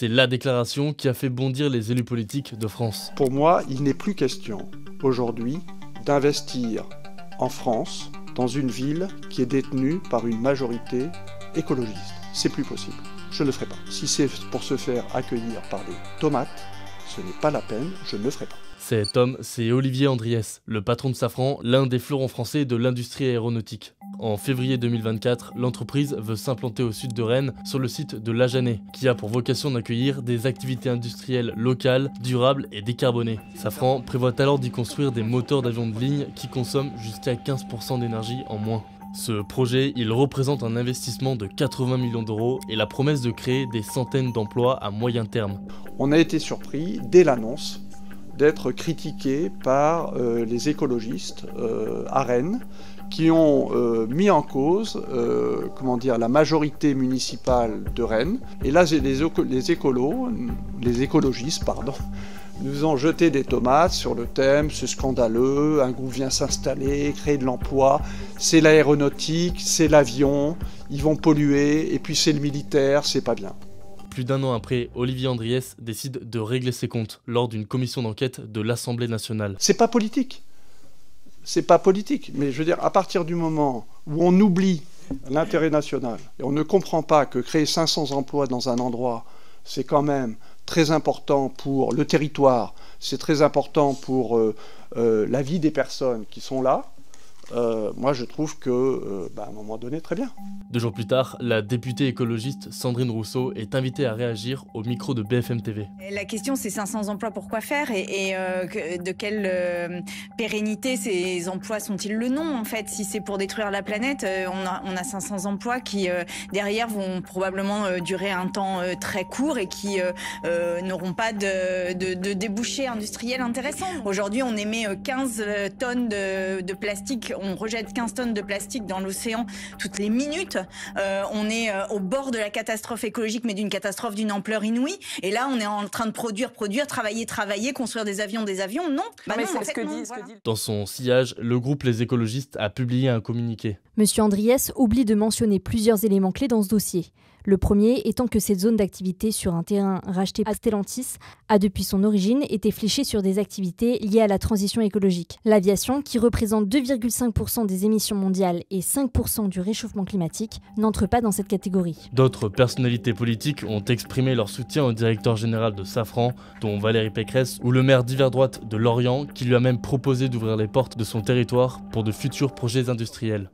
C'est la déclaration qui a fait bondir les élus politiques de France. Pour moi, il n'est plus question aujourd'hui d'investir en France dans une ville qui est détenue par une majorité écologiste. C'est plus possible. Je ne le ferai pas. Si c'est pour se faire accueillir par des tomates, ce n'est pas la peine, je ne le ferai pas. Cet homme, c'est Olivier Andriès, le patron de Safran, l'un des fleurons français de l'industrie aéronautique. En février 2024, l'entreprise veut s'implanter au sud de Rennes, sur le site de l'Ajanais, qui a pour vocation d'accueillir des activités industrielles locales, durables et décarbonées. Safran prévoit alors d'y construire des moteurs d'avions de ligne qui consomment jusqu'à 15% d'énergie en moins. Ce projet, il représente un investissement de 80 millions d'euros et la promesse de créer des centaines d'emplois à moyen terme. On a été surpris, dès l'annonce, d'être critiqué par les écologistes à Rennes, qui ont mis en cause la majorité municipale de Rennes. Et là, les écologistes, nous ont jeté des tomates sur le thème, c'est scandaleux, un groupe vient s'installer, créer de l'emploi, c'est l'aéronautique, c'est l'avion, ils vont polluer, et puis c'est le militaire, c'est pas bien. Plus d'un an après, Olivier Andriès décide de régler ses comptes lors d'une commission d'enquête de l'Assemblée nationale. C'est pas politique. C'est pas politique, mais je veux dire, à partir du moment où on oublie l'intérêt national, et on ne comprend pas que créer 500 emplois dans un endroit, c'est quand même très important pour le territoire, c'est très important pour la vie des personnes qui sont là, moi je trouve que, à un moment donné, très bien. 2 jours plus tard, la députée écologiste Sandrine Rousseau est invitée à réagir au micro de BFM TV. La question c'est 500 emplois, pourquoi faire et de quelle pérennité ces emplois sont-ils le nom en fait? Si c'est pour détruire la planète, on a 500 emplois qui derrière vont probablement durer un temps très court et qui n'auront pas de débouchés industriels intéressants. Aujourd'hui on émet 15 tonnes de plastique, on rejette 15 tonnes de plastique dans l'océan toutes les minutes. On est au bord de la catastrophe écologique, mais d'une catastrophe d'une ampleur inouïe. Et là, on est en train de produire, travailler, construire des avions. Non, c'est ce que dit. Dans son sillage, le groupe Les Écologistes a publié un communiqué. Monsieur Andriès oublie de mentionner plusieurs éléments clés dans ce dossier. Le premier étant que cette zone d'activité sur un terrain racheté à Stellantis a depuis son origine été fléchée sur des activités liées à la transition écologique. L'aviation, qui représente 2,5% des émissions mondiales et 5% du réchauffement climatique, n'entre pas dans cette catégorie. D'autres personnalités politiques ont exprimé leur soutien au directeur général de Safran, dont Valérie Pécresse, ou le maire d'hiver droite de Lorient, qui lui a même proposé d'ouvrir les portes de son territoire pour de futurs projets industriels.